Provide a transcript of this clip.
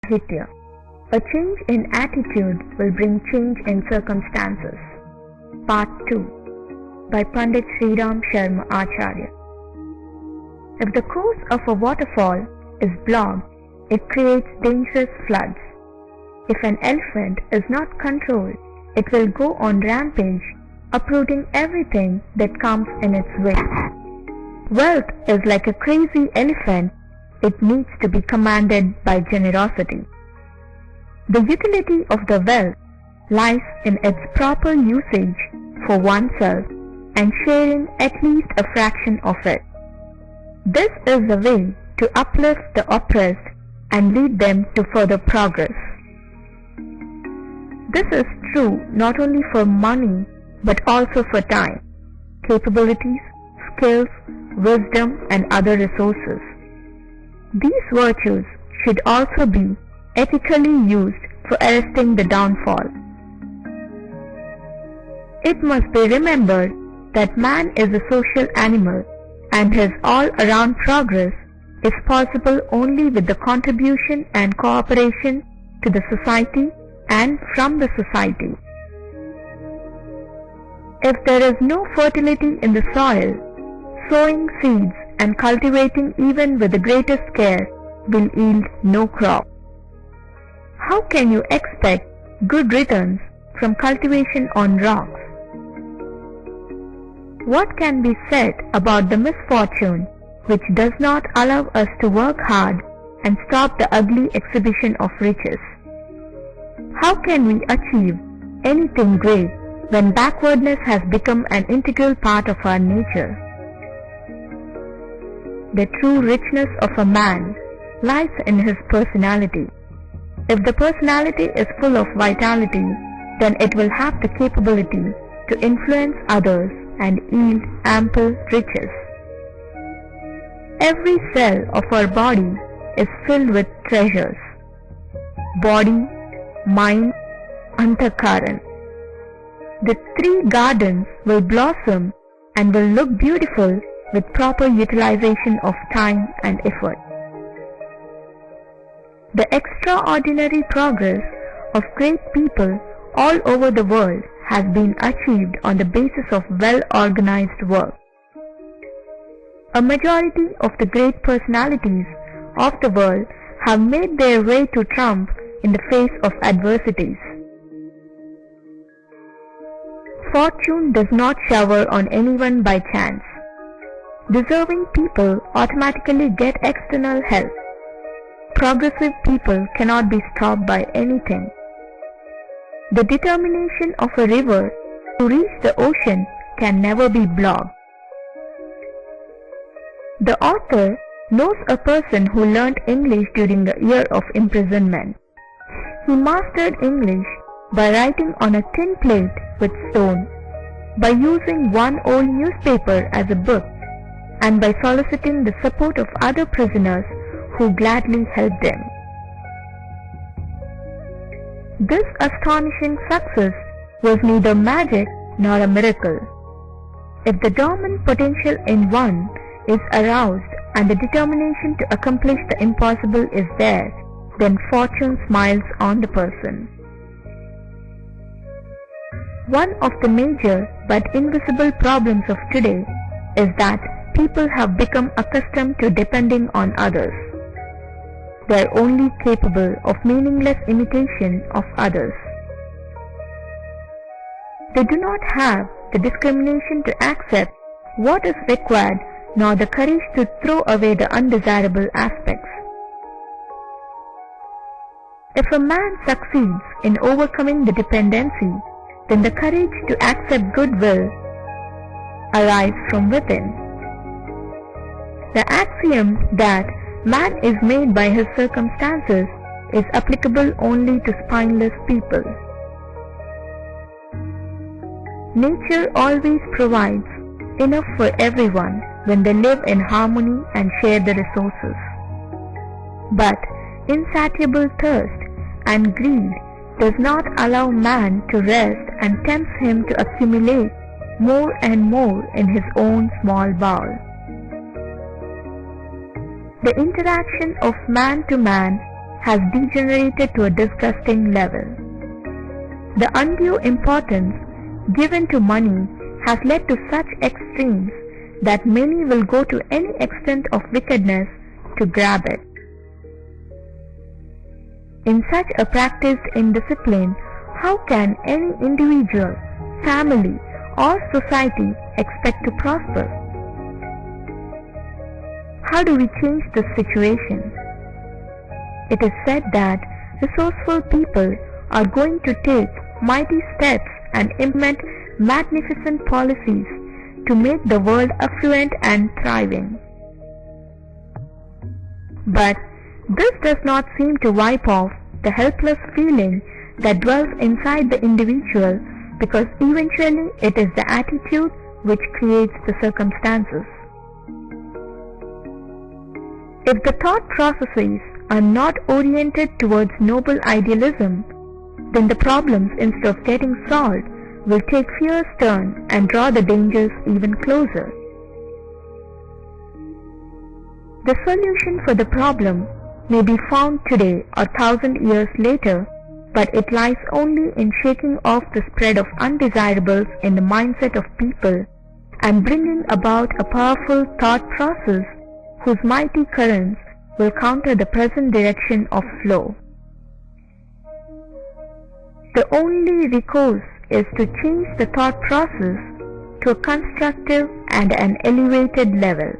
Hitya. A change in attitude will bring change in circumstances. Part 2 by Pandit Sriram Sharma Acharya. If the course of a waterfall is blocked, it creates dangerous floods. If an elephant is not controlled, it will go on rampage, uprooting everything that comes in its way. Wealth is like a crazy elephant. It needs to be commanded by generosity. The utility of the wealth lies in its proper usage for oneself and sharing at least a fraction of it. This is the way to uplift the oppressed and lead them to further progress. This is true not only for money but also for time, capabilities, skills, wisdom and other resources. These virtues should also be ethically used for arresting the downfall. It must be remembered that man is a social animal and his all-around progress is possible only with the contribution and cooperation to the society and from the society. If there is no fertility in the soil, sowing seeds and cultivating even with the greatest care will yield no crop. How can you expect good returns from cultivation on rocks? What can be said about the misfortune which does not allow us to work hard and stop the ugly exhibition of riches? How can we achieve anything great when backwardness has become an integral part of our nature? The true richness of a man lies in his personality. If the personality is full of vitality, then it will have the capability to influence others and yield ample riches. Every cell of our body is filled with treasures. Body, mind, antakaran. The three gardens will blossom and will look beautiful with proper utilization of time and effort. The extraordinary progress of great people all over the world has been achieved on the basis of well-organized work. A majority of the great personalities of the world have made their way to triumph in the face of adversities. Fortune does not shower on anyone by chance. Deserving people automatically get external help. Progressive people cannot be stopped by anything. The determination of a river to reach the ocean can never be blocked. The author knows a person who learnt English during the year of imprisonment. He mastered English by writing on a tin plate with stone, by using one old newspaper as a book, and by soliciting the support of other prisoners who gladly helped them. This astonishing success was neither magic nor a miracle. If the dormant potential in one is aroused and the determination to accomplish the impossible is there, then fortune smiles on the person. One of the major but invisible problems of today is that people have become accustomed to depending on others. They are only capable of meaningless imitation of others. They do not have the discrimination to accept what is required nor the courage to throw away the undesirable aspects. If a man succeeds in overcoming the dependency, then the courage to accept goodwill arises from within. The axiom that man is made by his circumstances is applicable only to spineless people. Nature always provides enough for everyone when they live in harmony and share the resources. But insatiable thirst and greed does not allow man to rest and tempts him to accumulate more and more in his own small bowl. The interaction of man to man has degenerated to a disgusting level. The undue importance given to money has led to such extremes that many will go to any extent of wickedness to grab it. In such a practiced indiscipline, how can any individual, family, or society expect to prosper? How do we change this situation? It is said that resourceful people are going to take mighty steps and implement magnificent policies to make the world affluent and thriving. But this does not seem to wipe off the helpless feeling that dwells inside the individual, because eventually it is the attitude which creates the circumstances. If the thought processes are not oriented towards noble idealism, then the problems, instead of getting solved, will take fierce turn and draw the dangers even closer. The solution for the problem may be found today or 1,000 years later, but it lies only in shaking off the spread of undesirables in the mindset of people and bringing about a powerful thought process whose mighty currents will counter the present direction of flow. The only recourse is to change the thought process to a constructive and an elevated level.